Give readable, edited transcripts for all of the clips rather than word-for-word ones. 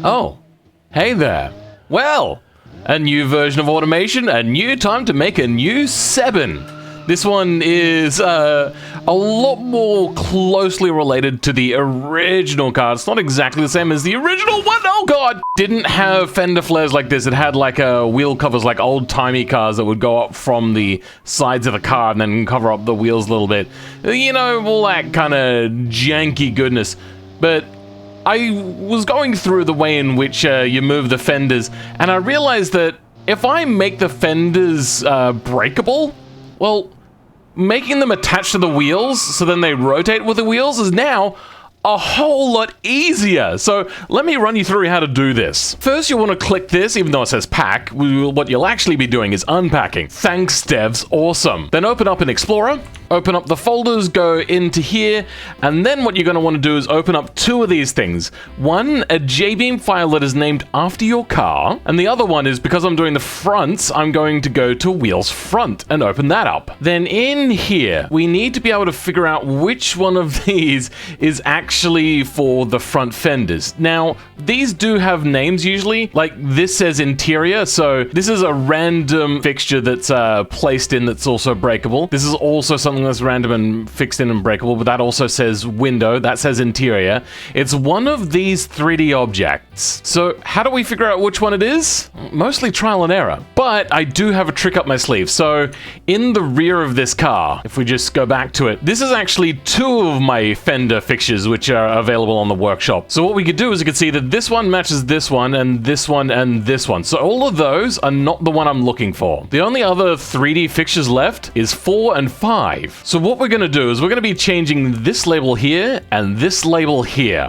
Oh, hey there. Well, a new version of automation, a new time to make a new Sebin. This one is a lot more closely related to the original car. It's not exactly the same as the original one. Oh god! Didn't have fender flares like this. It had like wheel covers like old-timey cars that would go up from the sides of the car and then cover up the wheels a little bit. You know, all that kind of janky goodness. But I was going through the way in which you move the fenders, and I realized that if I make the fenders breakable, well, making them attached to the wheels so then they rotate with the wheels is now a whole lot easier. So let me run you through how to do this. First, you'll want to click this, even though it says pack. What you'll actually be doing is unpacking. Thanks, devs, awesome. Then open up an Explorer, open up the folders, go into here, and then what you're going to want to do is open up two of these things. One, a JBeam file that is named after your car, and the other one is, because I'm doing the fronts, I'm going to go to Wheels Front and open that up. Then in here, we need to be able to figure out which one of these is actually for the front fenders. Now, these do have names usually, like this says interior, so this is a random fixture that's placed in that's also breakable. This is also something that's random and fixed in and breakable, but that also says window, that says interior. It's one of these 3D objects. So how do we figure out which one it is? Mostly trial and error, but I do have a trick up my sleeve. So in the rear of this car, if we just go back to it, this is actually two of my fender fixtures which are available on the workshop. So what we could do is you could see that this one matches this one and this one and this one. So all of those are not the one I'm looking for. The only other 3D fixtures left is 4 and 5. So what we're going to do is we're going to be changing this label here and this label here.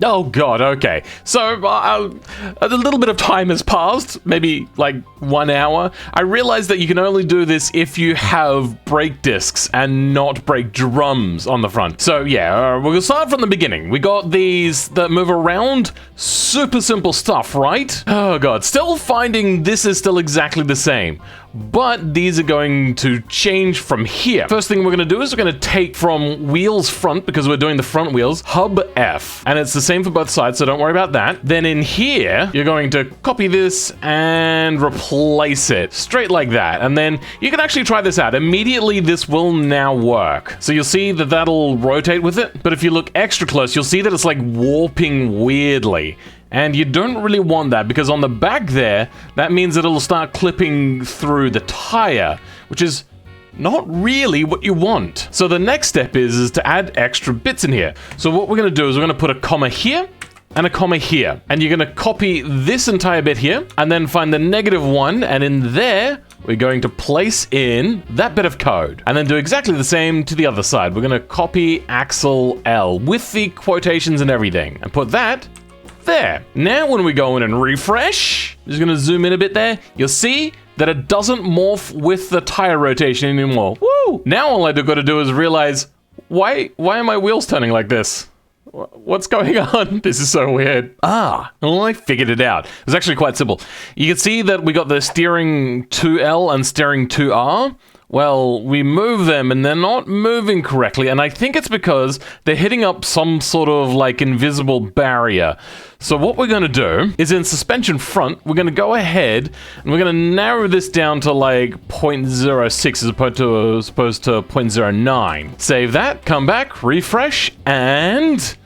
Oh god, okay. So, a little bit of time has passed, maybe like 1 hour. I realized that you can only do this if you have brake discs and not brake drums on the front. So yeah, we'll start from the beginning. We got these that move around. Super simple stuff, right? Oh god, still finding this is still exactly the same. But these are going to change from here. First thing we're going to do is we're going to take from Wheels Front, because we're doing the front wheels, Hub F. And it's the same for both sides, so don't worry about that. Then in here, you're going to copy this and replace it. Straight like that. And then you can actually try this out. Immediately, this will now work. So you'll see that that'll rotate with it. But if you look extra close, you'll see that it's like warping weirdly. And you don't really want that, because on the back there, that means that it'll start clipping through the tire, which is not really what you want. So the next step is to add extra bits in here. So what we're going to do is we're going to put a comma here and a comma here. And you're going to copy this entire bit here and then find the -1, and in there, we're going to place in that bit of code. And then do exactly the same to the other side. We're going to copy Axle L with the quotations and everything and put that there. Now when we go in and refresh, I'm just gonna zoom in a bit there, you'll see that it doesn't morph with the tire rotation anymore. Woo! Now all I gotta do is realize, why are my wheels turning like this? What's going on? This is so weird. Well, I figured it out. It's actually quite simple. You can see that we got the steering 2L and steering 2R. Well, we move them and they're not moving correctly, and I think it's because they're hitting up some sort of like invisible barrier. So what we're going to do is in suspension front, we're going to go ahead and we're going to narrow this down to like 0.06 as opposed to 0.09. Save that, come back, refresh, and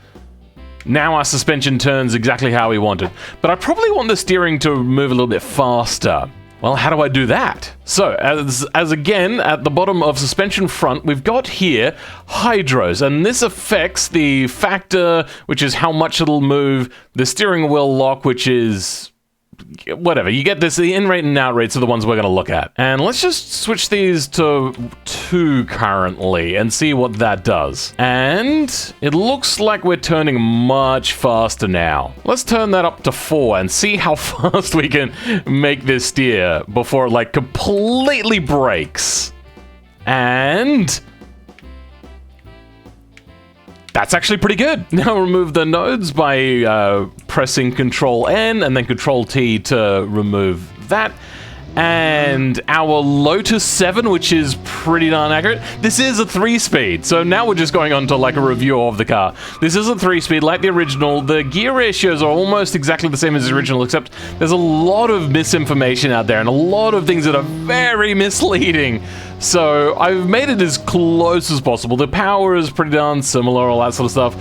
now our suspension turns exactly how we wanted. But I probably want the steering to move a little bit faster. Well, how do I do that? So, as again, at the bottom of suspension front, we've got here hydros, and this affects the factor, which is how much it'll move, the steering wheel lock, which is whatever. You get this, the in rate and out rates are the ones we're going to look at. And let's just switch these to 2 currently and see what that does. And it looks like we're turning much faster now. Let's turn that up to 4 and see how fast we can make this steer before it like completely breaks. And that's actually pretty good. Now remove the nodes by pressing Control N and then Control T to remove that. and our Lotus 7, which is pretty darn accurate. This is a 3-speed, so now we're just going on to like a review of the car. This is a 3-speed, like the original. The gear ratios are almost exactly the same as the original, except there's a lot of misinformation out there and a lot of things that are very misleading. So I've made it as close as possible. The power is pretty darn similar, all that sort of stuff.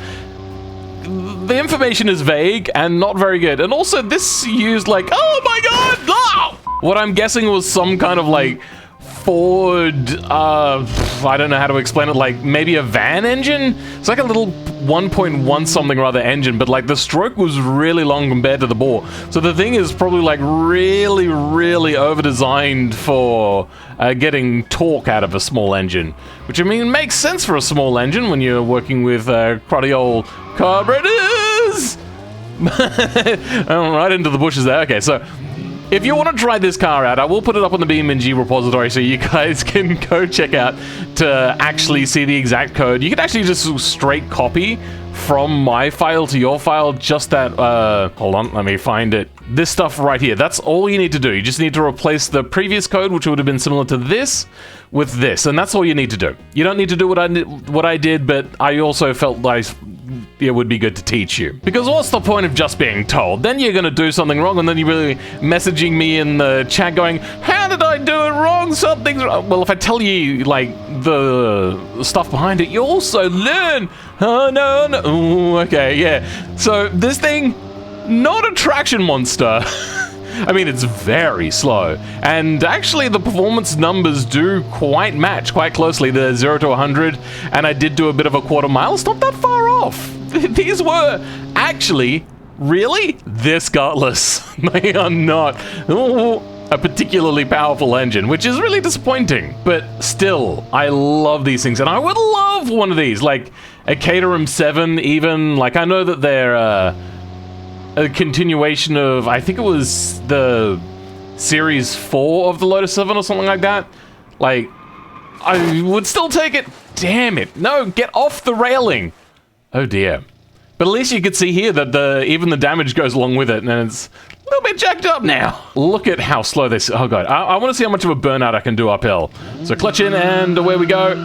The information is vague and not very good. And also this used like, oh my god, oh! What I'm guessing was some kind of like Ford, I don't know how to explain it, like maybe a van engine? It's like a little 1.1 something or other engine, but like the stroke was really long compared to the bore. So the thing is probably like really, really over-designed for getting torque out of a small engine. Which I mean makes sense for a small engine when you're working with cruddy old carburetors! Right into the bushes there. Okay, so if you want to try this car out, I will put it up on the BeamNG repository so you guys can go check out to actually see the exact code. You can actually just straight copy from my file to your file, just that, hold on, let me find it. This stuff right here, that's all you need to do. You just need to replace the previous code, which would have been similar to this, with this, and that's all you need to do. You don't need to do what I did, but I also felt like it would be good to teach you. Because what's the point of just being told? Then you're gonna do something wrong, and then you're really messaging me in the chat going, how did I do it wrong? Something's wrong. Well, if I tell you, like, the stuff behind it, you also learn. Oh, no, no. Ooh, okay, yeah. So, this thing, not a traction monster. I mean, it's very slow. And actually, the performance numbers do quite match quite closely, the 0 to 100. And I did do a bit of a quarter mile. It's not that far off. These were actually, really, this gutless. They are not a particularly powerful engine, which is really disappointing. But still, I love these things. And I would love one of these, like a Caterham 7 even. Like, I know that they're a continuation of, I think it was the Series 4 of the Lotus 7 or something like that. Like, I would still take it. Damn it. No, get off the railing. Oh dear. But at least you could see here that even the damage goes along with it, and it's a little bit jacked up now. Look at how slow this, oh god. I want to see how much of a burnout I can do uphill. So clutch in, and away we go.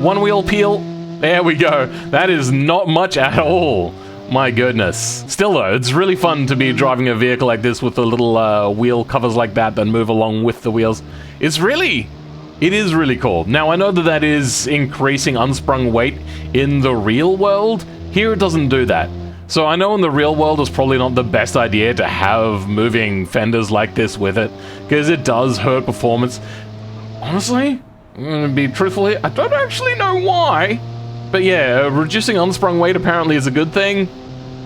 One wheel peel. There we go. That is not much at all. My goodness. Still though, it's really fun to be driving a vehicle like this with the little wheel covers like that move along with the wheels. It is really cool. Now I know that is increasing unsprung weight in the real world. Here it doesn't do that. So I know in the real world it's probably not the best idea to have moving fenders like this with it, because it does hurt performance. Honestly, I'm gonna be truthful here, I don't actually know why. But yeah, reducing unsprung weight apparently is a good thing.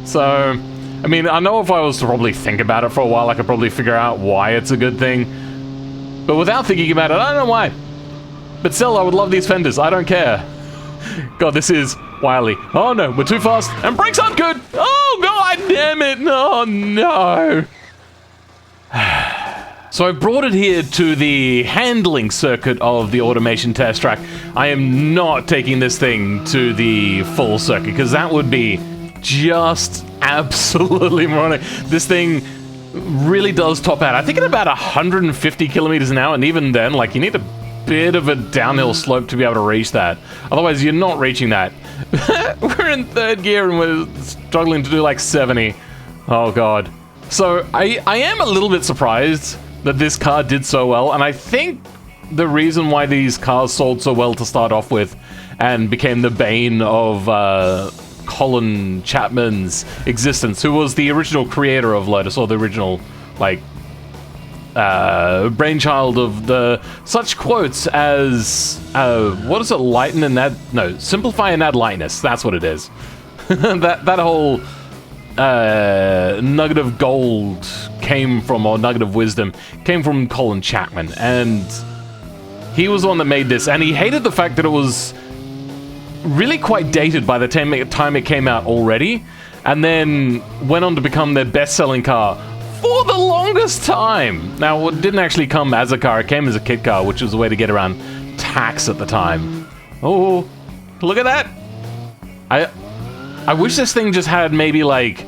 So, I mean, I know if I was to probably think about it for a while, I could probably figure out why it's a good thing. But without thinking about it, I don't know why. But still, I would love these fenders. I don't care. God, this is wily. Oh no, we're too fast. And brakes aren't good. Oh god damn it. Oh no. So I brought it here to the handling circuit of the automation test track. I am not taking this thing to the full circuit, because that would be just absolutely moronic. This thing really does top out. I think at about 150 kilometers an hour, and even then, like, you need a bit of a downhill slope to be able to reach that. Otherwise, you're not reaching that. We're in third gear and we're struggling to do like 70. Oh god. So I am a little bit surprised that this car did so well, and I think the reason why these cars sold so well to start off with and became the bane of Colin Chapman's existence, who was the original creator of Lotus, or the original, like, brainchild of the such quotes as what is it, lighten and add, no, simplify and add lightness, that's what it is. that whole nugget of gold came from, or nugget of wisdom came from Colin Chapman, and he was the one that made this, and he hated the fact that it was really quite dated by the time it came out already, and then went on to become their best-selling car for the longest time. Now, it didn't actually come as a car, it came as a kit car, which was a way to get around tax at the time. Oh, look at that! I wish this thing just had maybe like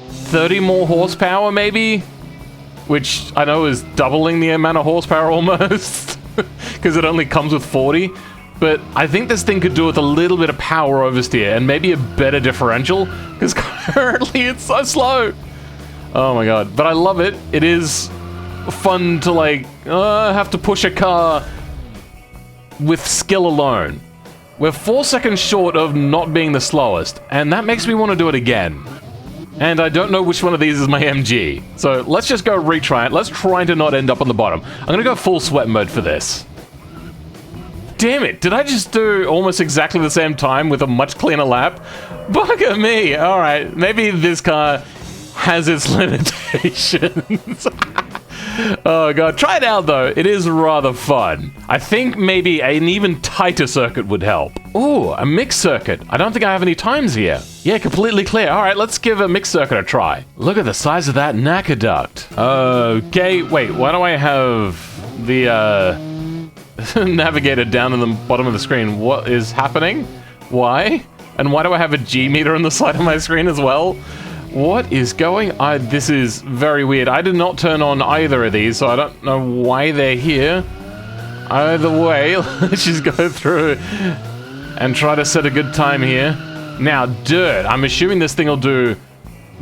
30 more horsepower, maybe? which I know is doubling the amount of horsepower almost, because it only comes with 40. But I think this thing could do with a little bit of power oversteer and maybe a better differential, because currently it's so slow. Oh my god. But I love it. It is fun to, like, have to push a car with skill alone. We're 4 seconds short of not being the slowest, and that makes me want to do it again. And I don't know which one of these is my MG. So let's just go retry it. Let's try to not end up on the bottom. I'm gonna go full sweat mode for this. Damn it, did I just do almost exactly the same time with a much cleaner lap? Bugger me! Alright, maybe this car has its limitations. Oh god, try it out though, it is rather fun. I think maybe an even tighter circuit would help. Ooh, a mixed circuit. I don't think I have any times here. Yeah, completely clear. Alright, let's give a mixed circuit a try. Look at the size of that knacker duct. Okay, wait, why do I have the navigator down in the bottom of the screen? What is happening? Why? And why do I have a G meter on the side of my screen as well? What is going on? This is very weird. I did not turn on either of these, so I don't know why they're here. Either way, let's just go through and try to set a good time here. Now, dirt. I'm assuming this thing will do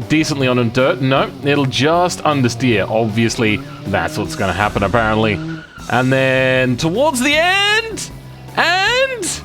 decently on a dirt. No, it'll just understeer. Obviously, that's what's going to happen apparently. And then towards the end, and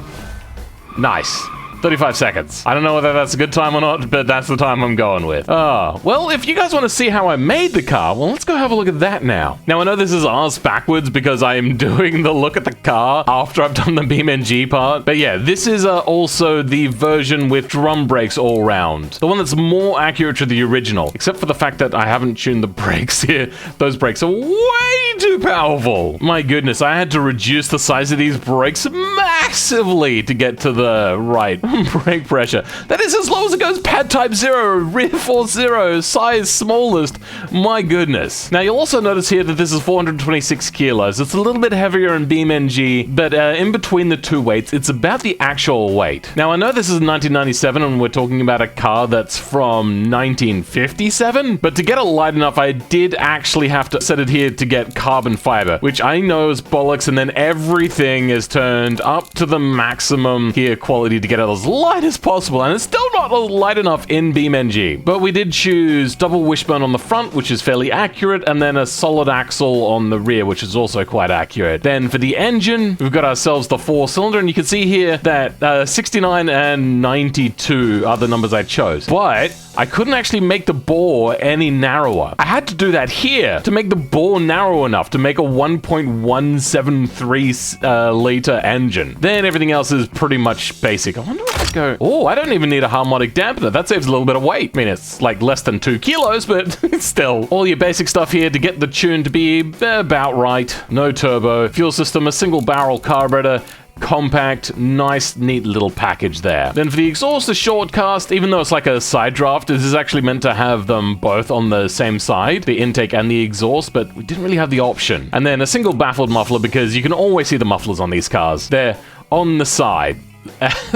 nice. 35 seconds. I don't know whether that's a good time or not, but that's the time I'm going with. Well, if you guys want to see how I made the car, well, let's go have a look at that now. Now, I know this is arse backwards because I am doing the look at the car after I've done the BeamNG part. But yeah, this is also the version with drum brakes all round. The one that's more accurate to the original, except for the fact that I haven't tuned the brakes here. Those brakes are way too powerful. My goodness, I had to reduce the size of these brakes massively to get to the right brake pressure. That is as low as it goes. Pad type 0, rear force 0, size smallest. My goodness. Now you'll also notice here that this is 426 kilos. It's a little bit heavier in BeamNG, but in between the two weights, it's about the actual weight. Now I know this is 1997 and we're talking about a car that's from 1957, but to get it light enough, I did actually have to set it here to get carbon fiber, which I know is bollocks, and then everything is turned up to the maximum here quality to get it as light as possible, and it's still not light enough in BeamNG. But we did choose double wishbone on the front, which is fairly accurate, and then a solid axle on the rear, which is also quite accurate. Then for the engine, we've got ourselves the 4-cylinder, and you can see here that 69 and 92 are the numbers I chose. But I couldn't actually make the bore any narrower. I had to do that here to make the bore narrow enough to make a 1.173 liter engine. Then everything else is pretty much basic. I wonder if I go... Oh, I don't even need a harmonic dampener. That saves a little bit of weight. I mean, it's like less than 2 kilos, but still. All your basic stuff here to get the tune to be about right. No turbo. Fuel system, a single barrel carburetor. Compact, nice, neat little package there. Then for the exhaust, a short cast, even though it's like a side draft, this is actually meant to have them both on the same side, the intake and the exhaust, but we didn't really have the option. And then a single baffled muffler, because you can always see the mufflers on these cars. They're on the side.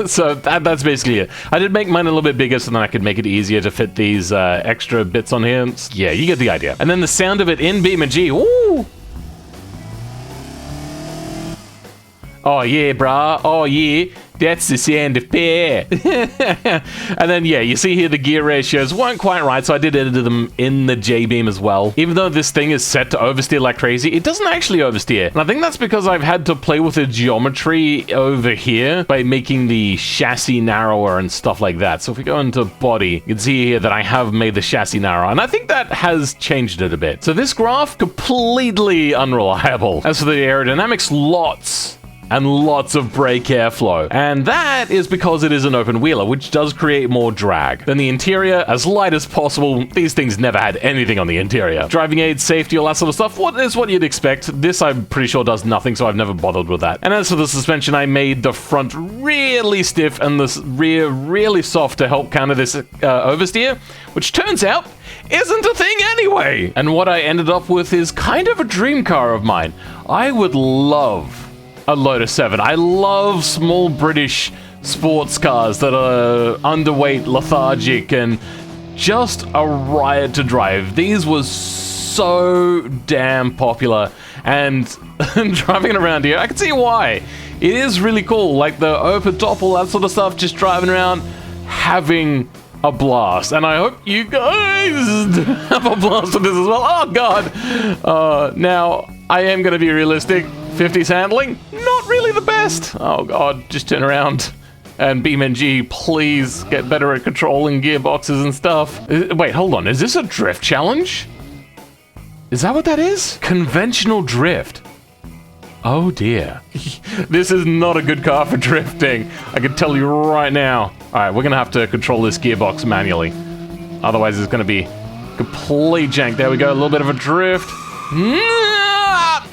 So that's basically it. I did make mine a little bit bigger so then I could make it easier to fit these extra bits on here. Yeah, you get the idea. And then the sound of it in BeamNG, ooh! Oh yeah, brah. Oh yeah. That's the sound of power. And then, yeah, you see here the gear ratios weren't quite right, so I did edit them in the J-beam as well. Even though this thing is set to oversteer like crazy, it doesn't actually oversteer. And I think that's because I've had to play with the geometry over here by making the chassis narrower and stuff like that. So if we go into body, you can see here that I have made the chassis narrower, and I think that has changed it a bit. So this graph, completely unreliable. As for the aerodynamics, lots and lots of brake airflow. And that is because it is an open wheeler, which does create more drag. Then the interior, as light as possible. These things never had anything on the interior. Driving aids, safety, all that sort of stuff, what you'd expect. This I'm pretty sure does nothing, so I've never bothered with that. And as for the suspension, I made the front really stiff and the rear really soft to help counter this oversteer, which turns out isn't a thing anyway. And what I ended up with is kind of a dream car of mine. I would love a Lotus 7. I love small British sports cars that are underweight, lethargic, and just a riot to drive. These were so damn popular, and driving around here, I can see why. It is really cool, like the open top, all that sort of stuff, just driving around, having a blast. And I hope you guys have a blast with this as well. Oh god! Now, I am going to be realistic. 50's handling, not really the best. Oh god, just turn around. And BeamNG, please get better at controlling gearboxes and stuff. Wait, hold on, is this a drift challenge? Is that what that is? Conventional drift. Oh dear. This is not a good car for drifting. I can tell you right now. Alright, we're gonna have to control this gearbox manually. Otherwise it's gonna be complete jank. There we go, a little bit of a drift.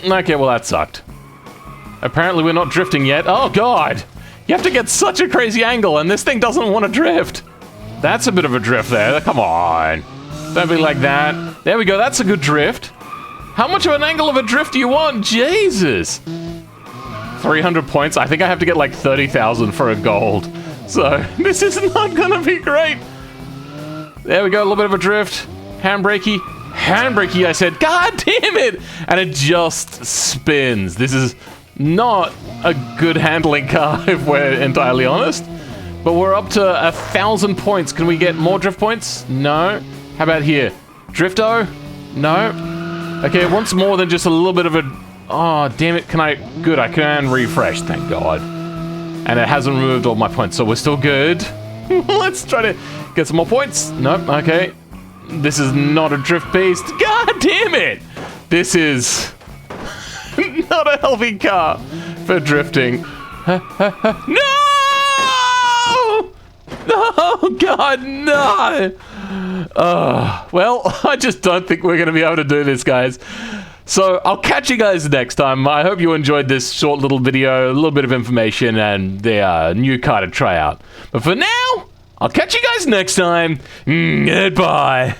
Okay, well that sucked. Apparently we're not drifting yet. Oh god! You have to get such a crazy angle and this thing doesn't want to drift. That's a bit of a drift there. Come on. Don't be like that. There we go, that's a good drift. How much of an angle of a drift do you want? Jesus! 300 points. I think I have to get like 30,000 for a gold. So, this is not gonna be great. There we go, a little bit of a drift. Handbrakey. Handbrakey, I said. God damn it! And it just spins. This is not a good handling car, if we're entirely honest. But we're up to 1,000 points. Can we get more drift points? No. How about here? Drifto? No. Okay, it wants more than just a little bit of a... Oh, damn it. Can I... Good, I can refresh, thank God. And it hasn't removed all my points, so we're still good. Let's try to get some more points. Nope, okay. This is not a drift beast. God damn it! This is... not a healthy car for drifting. No! Oh, God, no! Well, I just don't think we're going to be able to do this, guys. So, I'll catch you guys next time. I hope you enjoyed this short little video, a little bit of information, and the new car to try out. But for now, I'll catch you guys next time. Goodbye.